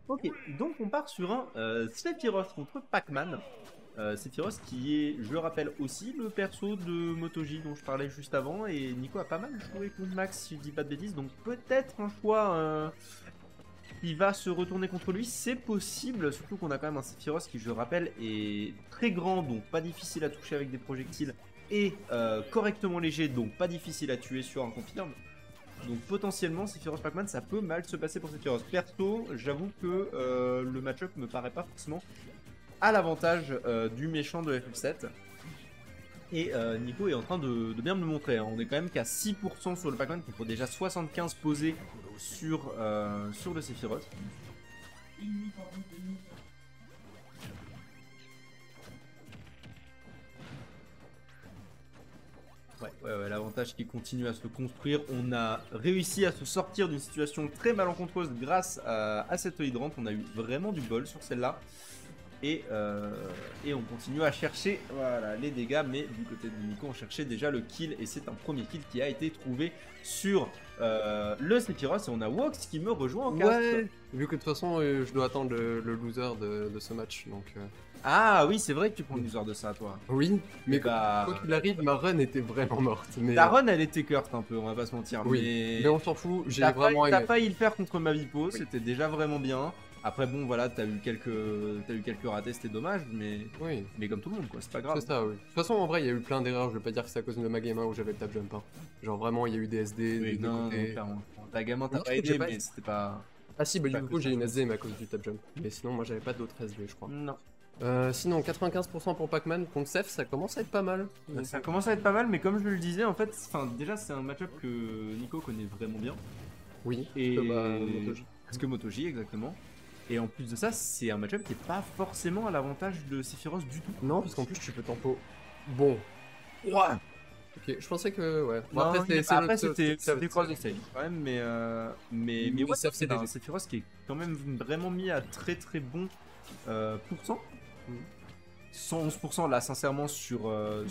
Ok, donc on part sur un Sephiroth contre Pac-Man. Sephiroth qui est, je le rappelle aussi, le perso de MotoG dont je parlais juste avant. Et Nico a pas mal joué contre Max, si je dis pas de bêtises. Donc peut-être un choix qui va se retourner contre lui, c'est possible. Surtout qu'on a quand même un Sephiroth qui, je le rappelle, est très grand, donc pas difficile à toucher avec des projectiles. Et correctement léger, donc pas difficile à tuer sur un confirme. Donc potentiellement, Sephiroth Pac-Man, ça peut mal se passer pour Sephiroth. Perso, j'avoue que le match-up me paraît pas forcément à l'avantage du méchant de FF7. Et Nico est en train de bien me le montrer. Hein. On est quand même qu'à 6% sur le Pac-Man contre déjà 75 posés sur le Sephiroth. Ouais, l'avantage qui continue à se construire. On a réussi à se sortir d'une situation très malencontreuse grâce à cette hydrante. On a eu vraiment du bol sur celle-là. Et on continue à chercher voilà, les dégâts, mais du côté de Nico, on cherchait déjà le kill. Et c'est un premier kill qui a été trouvé sur le Sephiroth. Et on a Wox qui me rejoint en cast. Ouais, vu que de toute façon, je dois attendre le loser de ce match. Donc, Ah oui, c'est vrai que tu prends l'usure de ça, toi. oui, mais bah, quoi qu'il arrive, ma run était vraiment morte. Mais, ta run, elle était curt un peu, on va pas se mentir. oui, mais on s'en fout, j'ai t'as vraiment t'as aimé. failli le faire contre Mavipo, Oui. c'était déjà vraiment bien. Après, bon, voilà, t'as eu quelques ratés, c'était dommage, Oui, mais comme tout le monde, quoi, c'est pas grave. c'est ça, oui. De toute façon, en vrai, il y a eu plein d'erreurs. Je vais pas dire que c'est à cause de ma game 1 où j'avais le tap jump. Hein. Genre, vraiment, il y a eu des SD, Oui, des non, côtés. clairement. Ta gamin t'a Non, pas je crois que j'ai aidé, pas- mais c'était pas. Ah si, bah pas du que coup, ça. j'ai une SD, mais à cause du tap jump. Mais sinon, moi, j'avais pas d'autres SD, je crois. Non. Sinon, 95% pour Pac-Man contre Seth, ça commence à être pas mal. Ça commence à être pas mal, mais comme je le disais, en fait, déjà, c'est un match-up que Nico connaît vraiment bien. Oui, Et MotoG. parce que MotoG, exactement. Et en plus de ça, c'est un match-up qui est pas forcément à l'avantage de Sephiroth du tout. Non, parce qu'en plus, tu peux tempo. Bon. Ouais. Ok, je pensais que. Ouais. Bon, Non, après, c'était c'était cross stage quand même, mais ouais, ça, c'est un Sephiroth qui est quand même vraiment mis à très très bon pourcent. 111% là, sincèrement, sur un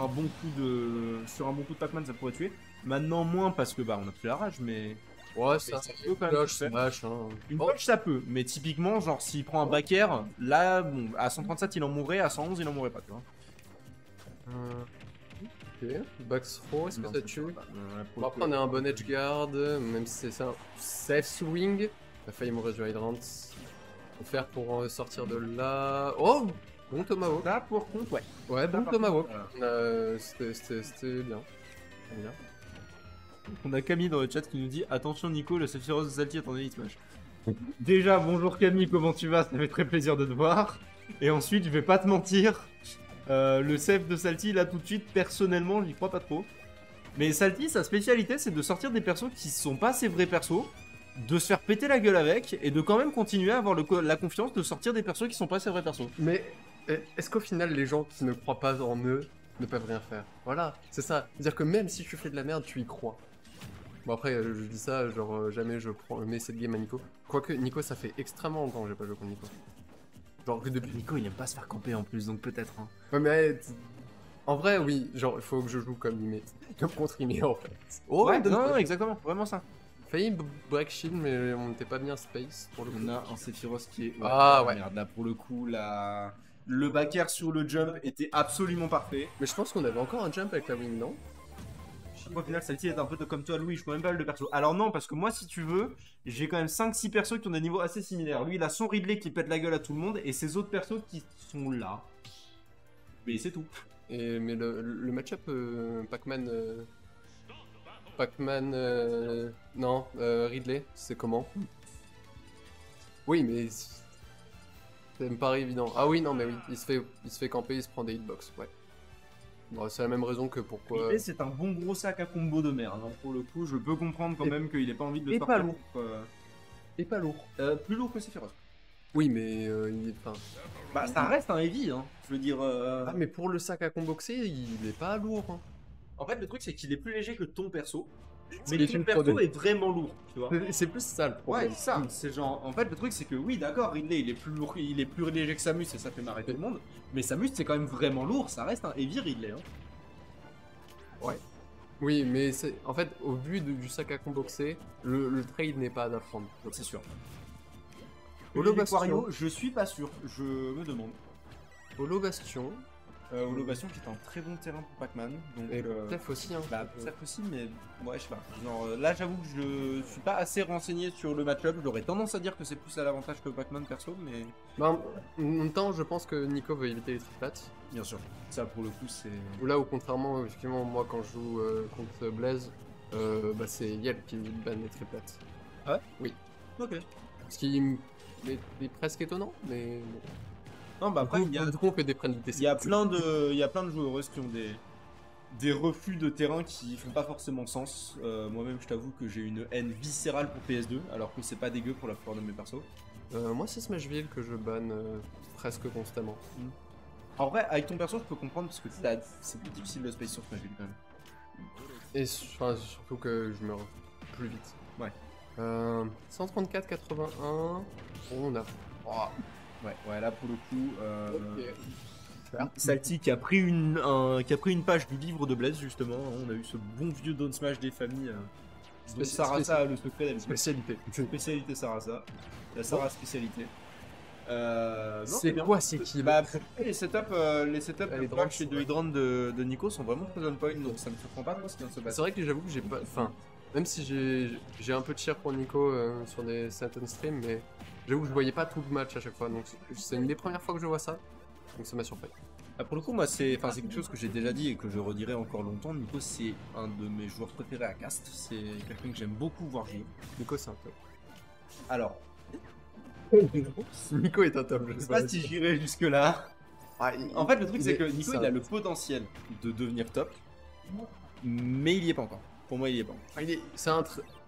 bon coup de Pac-Man, ça pourrait tuer. Maintenant moins parce que bah on a plus la rage, mais Ouais, ça peut quand même cloche, se faire. smash, hein. Une Oh, poche ça peut, mais typiquement genre s'il prend un back air, là bon à 137 il en mourrait, à 111 il en mourrait pas, tu vois. ok. Back throw, est-ce que Non, ça c'est tue? pas- pour Bon, le après, coup, on a un bon edge guard, même si c'est un safe swing. Il a failli mourir du hydrant. Faut faire pour sortir de là. Oh! Bon Tomahawk. ça pour contre, ouais. Ouais, bon par Tomahawk. contre, C'était bien. Très bien. On a Camille dans le chat qui nous dit attention Nico, le Sephiroth de Salty est en Elite Smash. Déjà bonjour Camille, comment tu vas? Ça fait très plaisir de te voir. Et ensuite je vais pas te mentir, le Seph de Salty là tout de suite personnellement j'y crois pas trop. Mais Salty sa spécialité c'est de sortir des persos qui sont pas ses vrais persos, de se faire péter la gueule avec et de quand même continuer à avoir la confiance de sortir des persos qui sont pas ses vrais persos. Mais est-ce qu'au final, les gens qui ne croient pas en eux ne peuvent rien faire? Voilà, c'est ça. C'est-à-dire que même si tu fais de la merde, tu y crois. Bon après, je dis ça, genre jamais je mets cette game à Nico. Quoique Nico, ça fait extrêmement longtemps que j'ai pas joué contre Nico. Genre que depuis... Nico il aime pas se faire camper en plus donc peut-être. Hein. Ouais mais... En vrai, oui, genre il faut que je joue comme Ime. Comme contre Ime en fait. Oh, Ouais, donne- non, exactement, vraiment ça. Failli break shield, mais on n'était pas bien space pour le coup. On a un Sephiroth qui est. Ah, ouais. Merde, là pour le coup, le back air sur le jump était absolument parfait. Mais je pense qu'on avait encore un jump avec la wing, non? Au final, celle-ci est un peu comme toi, Louis. Je connais même pas le perso. Alors, non, parce que moi, si tu veux, j'ai quand même 5-6 persos qui ont des niveaux assez similaires. Lui, il a son Ridley qui pète la gueule à tout le monde et ses autres persos qui sont là. Mais c'est tout. Mais le match-up Pac-Man. Pac-Man. Non, Ridley, c'est comment? Oui, mais. Ça me paraît évident. Ah oui, non, mais oui, il se fait camper, il se prend des hitbox, ouais. Bon, c'est la même raison que pourquoi. Ridley, c'est un bon gros sac à combo de merde. Hein. Pour le coup, je peux comprendre quand Et- même qu'il ait pas envie de le et sortir. pas lourd. Et pas lourd. Plus lourd que Sephiroth. Oui, mais il est. Enfin. Bah, ça reste un heavy, hein. Je veux dire. Ah, mais pour le sac à comboxer, il est pas lourd. Hein. En fait, le truc, c'est qu'il est plus léger que ton perso. C'est Mais une ton perso prod. est vraiment lourd, tu vois. C'est plus ça le Ouais, problème. c'est ça. C'est genre, en fait, le truc, c'est que oui, d'accord, Ridley, il est plus lourd, il est plus léger que Samus et ça fait marrer tout le monde. Mais Samus, c'est quand même vraiment lourd. Ça reste un heavy Ridley. Hein. Ouais. Oui, mais c'est en fait, au vu du sac à comboxer, le trade n'est pas à d'apprendre. C'est sûr. Holo Olivier Bastion. Quario, je suis pas sûr, je me demande. Holo Bastion. Holo Bastion qui est un très bon terrain pour Pac-Man. Donc, Et Tef aussi, hein. bah, ça aussi, mais ouais, je sais pas. Genre, là, j'avoue que je suis pas assez renseigné sur le match-up. J'aurais tendance à dire que c'est plus à l'avantage que Pac-Man perso, mais Bah, en même temps, je pense que Nico veut éviter les triplates. bien sûr. Ça, pour le coup, c'est. Ou là où contrairement, effectivement, moi quand je joue contre Blaze, bah, c'est Yel qui banne les triplates. Ah ouais? Oui. Ok. Ce qui est presque étonnant, mais bon. Non, bah après, Du coup, on fait des pénalités. il y a plein de joueuses qui ont des refus de terrain qui font pas forcément sens. Moi-même, je t'avoue que j'ai une haine viscérale pour PS2, alors que c'est pas dégueu pour la plupart de mes persos. Moi, c'est Smashville que je banne presque constamment. En vrai, avec ton perso, je peux comprendre parce que c'est plus difficile de space sur Smashville quand même. Et surtout que je meurs plus vite. Ouais. 134,81. On a. Oh, Ouais, là pour le coup, ok. Salty qui a pris une page du livre de Blaze justement. On a eu ce bon vieux Down Smash des familles. Donc Sarasa a le secret d'elle. Spécialité. Spécialité Sarasa. La Sarah spécialité. Non, C'est bien. quoi ces kills? Bah, les setups Les de drones Crash et sont- de Hydran de Nico sont vraiment très on point, donc ça me surprend pas trop ce qui vient de se C'est passer. vrai que j'avoue que j'ai pas. Enfin, même si j'ai un peu de cheer pour Nico sur des certaines streams, mais j'avoue que je voyais pas tout le match à chaque fois. Donc c'est une des premières fois que je vois ça. Donc ça m'a surpris. Ah, pour le coup, moi, c'est quelque chose que j'ai déjà dit et que je redirai encore longtemps. Nico, c'est un de mes joueurs préférés à Cast. C'est quelqu'un que j'aime beaucoup voir jouer. Nico, c'est un top. Alors, Nico est un top, je je sais pas si j'irai jusque-là. Ah, En fait, le truc, c'est que est- Nico, ça- il a le potentiel de devenir top, mais il y est pas encore. Pour moi, il y est pas encore. C'est un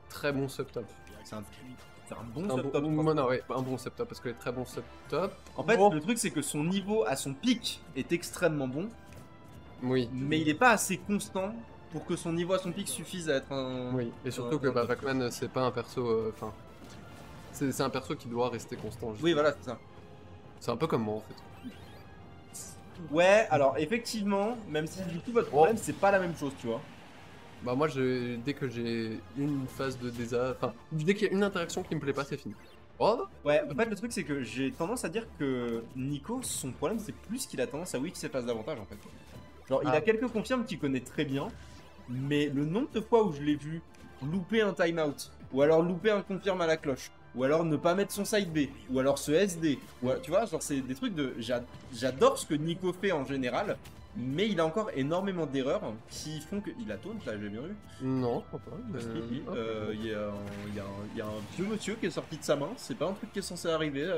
très bon sub-top. C'est un bon Un sub-top. bon, non, ouais, un bon sub-top, parce que les très bons sub-top. En fait, bon, le truc, c'est que son niveau à son pic est extrêmement bon, oui. mais il est pas assez constant pour que son niveau à son pic suffise à être un. Oui, et surtout que bah, Pac-Man, c'est pas un perso. Enfin. C'est un perso qui doit rester constant. Oui, voilà, c'est ça. C'est un peu comme moi en fait. Ouais, alors effectivement, même si du coup votre problème c'est pas la même chose, tu vois. Bah moi dès que j'ai une phase de enfin dès qu'il y a une interaction qui me plaît pas, c'est fini. Oh Ouais, en fait le truc c'est que j'ai tendance à dire que Nico, son problème c'est plus qu'il a tendance à weak ses phases d'avantage en fait. Genre il Ah. a quelques confirmes qu'il connaît très bien, mais le nombre de fois où je l'ai vu louper un timeout, ou alors louper un confirme à la cloche, ou alors ne pas mettre son side B, ou alors se SD, tu vois, genre c'est des trucs de... J'adore ce que Nico fait en général, mais il a encore énormément d'erreurs qui font que... Il a taunt là, j'ai bien vu. non, je crois pas. Mais... Il y a un vieux monsieur qui est sorti de sa main, c'est pas un truc qui est censé arriver.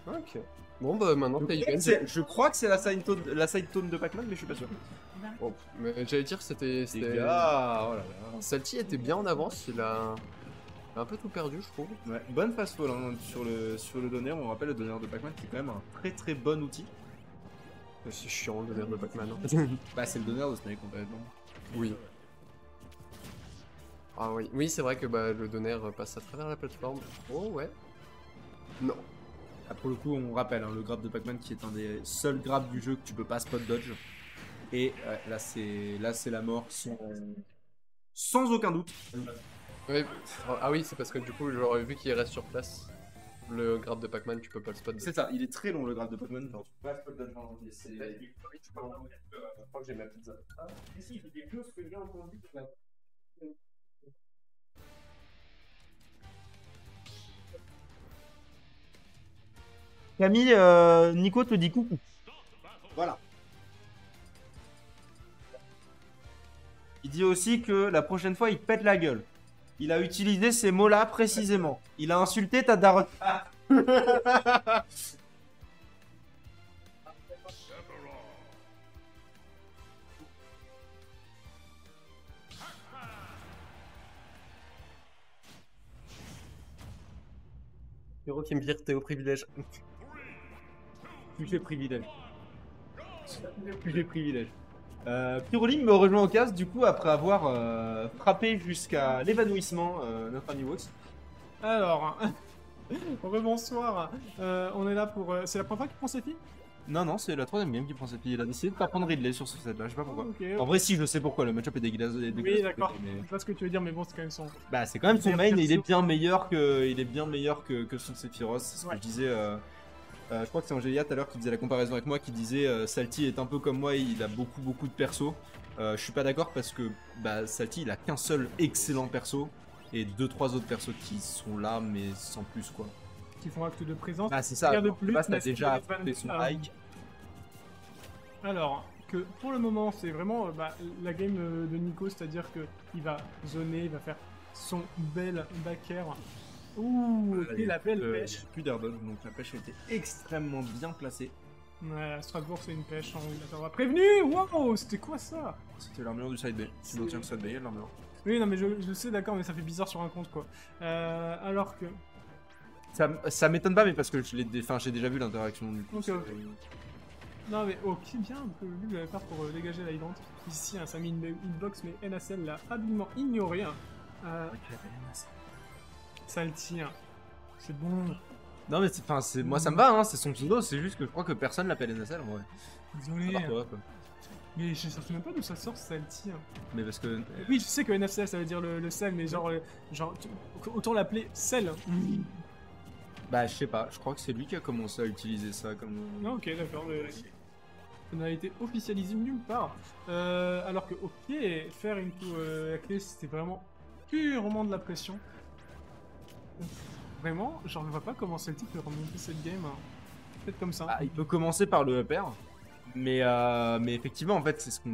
Ok. Bon bah maintenant t'as eu Je crois que c'est la side tone de Pac-Man, mais je suis pas sûr. Oh, mais j'allais dire c'était. Les gars, oh là là. Salty était bien en avance, il a un peu tout perdu je trouve. Ouais, bonne fast fall hein, sur le donner. On rappelle le donner de Pac-Man qui est quand même un très très bon outil. C'est chiant le délire de Pac-Man. Hein. Bah c'est le donner de Snake complètement. Oui. Ah oui, oui c'est vrai que bah, le donner passe à travers la plateforme. Oh ouais. Non. Ah, pour le coup, on rappelle hein, le grab de Pac-Man qui est un des seuls grabs du jeu que tu peux pas spot dodge. Et là c'est la mort sans aucun doute. Oui. Ah oui, c'est parce que du coup, genre, vu qu'il reste sur place, le grab de Pac-Man, tu peux pas le spot. C'est ça, il est très long le grab de Pac-Man. Genre, tu peux pas spot dodge en entier. Je crois que j'ai ma pizza. Ah, ici, il y a quelque chose que j'ai entendu. Camille, Nico te dit coucou. Voilà. Il dit aussi que la prochaine fois, il te pète la gueule. Il a utilisé ces mots-là précisément. Il a insulté ta daronne. Hero qui me vire, t'es au privilège. Plus j'ai privilège. Plus j'ai privilège. Pyrolim me rejoint au casque du coup après avoir frappé jusqu'à l'évanouissement notre ami Wox. Alors, rebonsoir. On est là pour. C'est la première fois qu'il prend ses filles? Non, c'est la troisième game qui prend cette fille. Il a décidé de pas prendre Ridley sur ce set là, je sais pas pourquoi. Ok. En vrai, si, je sais pourquoi, le match-up est dégueulasse. Oui, d'accord. mais- Je vois ce que tu veux dire, mais bon, c'est quand même son. Bah, c'est quand même son C'est main et il est perso. bien meilleur que son Sephiroth. C'est ce Ouais. que je disais. Je crois que c'est Angélia tout à l'heure qui faisait la comparaison avec moi, qui disait Salty est un peu comme moi, il a beaucoup de persos. Je suis pas d'accord parce que bah, Salty il a qu'un seul excellent perso et 2-3 autres persos qui sont là mais sans plus quoi. Qui font acte de présence. Ah c'est ça, Rien de genre, plus, là, t'as mais déjà c'est affronté son ah, hike. Alors, que pour le moment, c'est vraiment la game de Nico, c'est-à-dire qu'il va zoner, il va faire son bel back air. Ouh, ok, la belle pêche. Plus d'air dodge, donc la pêche était extrêmement bien placée. Ouais, Strasbourg, c'est une pêche, hein, il t'aura prévenu. Wow, c'était quoi ça? C'était l'armure du side B. Si l'on tient le side B, il y a de l'armure. Oui, non, mais je sais, d'accord, mais ça fait bizarre sur un compte, quoi. Alors que... Ça m'étonne pas, mais parce que j'ai déjà vu l'interaction du coup. Ok, ok. Non, mais ok, bien, que lui, il va faire pour dégager la hydrant. Ici, hein, ça a mis une hitbox, mais NACL l'a habilement ignoré. Hein. Salty, hein. C'est bon. Non mais moi ça me va, hein, c'est son pseudo, c'est juste que je crois que personne l'appelle NSL en vrai. Désolé. À part toi, quoi. Mais je sais même pas d'où ça sort, Salty. Hein. Mais parce que... Oui, je sais que NFCL ça veut dire le sel, mais genre autant l'appeler sel. Bah je sais pas, je crois que c'est lui qui a commencé à utiliser ça comme... Ah, ok, d'accord. Ça n'a été officialisé nulle part. Alors que, ok, faire une la clé, c'était vraiment purement de la pression. Vraiment, genre, je vois pas comment Celtic peut remonter cette game. Hein. Peut-être comme ça. Ah, il peut commencer par le upper, mais effectivement en fait c'est ce qu'on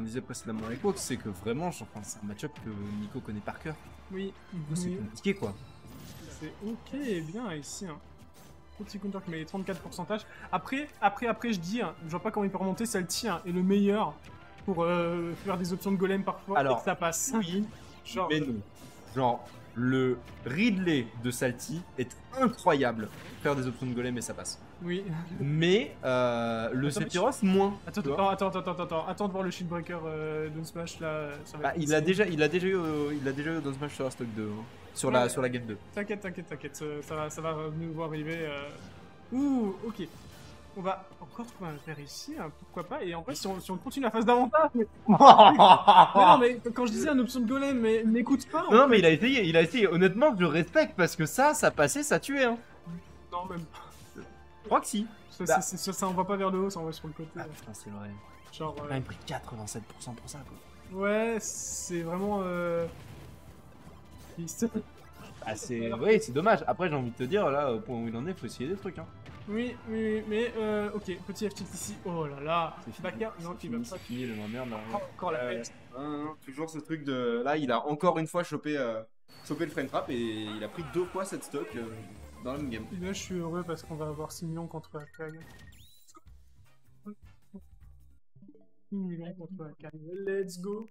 disait précédemment avec Wox, c'est que vraiment c'est un match-up que Nico connaît par cœur. Oui, C'est oui. compliqué quoi. C'est ok, bien ici. Hein. Petit counter qui met 34%. Après, je dis, hein, je vois pas comment il peut remonter. Salty hein, est le meilleur pour faire des options de golem parfois. Alors, et que ça passe. Oui, Genre, mais non. Genre, le Ridley de Salty est incroyable. Faire des options de golem et ça passe. oui. Mais le Sephiroth moins. tu vois. Attends de voir le Shieldbreaker de Smash là. Ça va Bah, être il a insane. déjà eu dans Smash sur la stock 2, hein. sur la game 2. T'inquiète, ça va nous arriver. Ouh, ok. On va encore trouver un pair ici, hein, pourquoi pas. Et en vrai, si on continue la phase d'avantage. Mais non, mais quand je disais une option de golem, mais n'écoute pas. en Non, fait. mais il a essayé. Honnêtement, je le respecte parce que ça passait, ça tuait. Hein. Non, même pas. Je crois que si. Ça envoie pas vers le haut, ça envoie sur le côté. Ah putain, c'est vrai. Genre. Il a même pris 87% pour ça, quoi. Ouais, c'est vraiment. Ah, oui, c'est dommage. Après, j'ai envie de te dire, là, au point où il en est, faut essayer des trucs. Hein. Oui, mais ok, petit F-tilt ici. Oh là là. Backer, non, qui va pas. C'est fini, le merde, là. Encore la pêche. Toujours ce truc de. Là, il a encore une fois chopé le frame trap et il a pris 2 fois cette stock dans la même game. Et là, je suis heureux parce qu'on va avoir 6 millions contre la KG. 6 millions contre la KG. Let's go.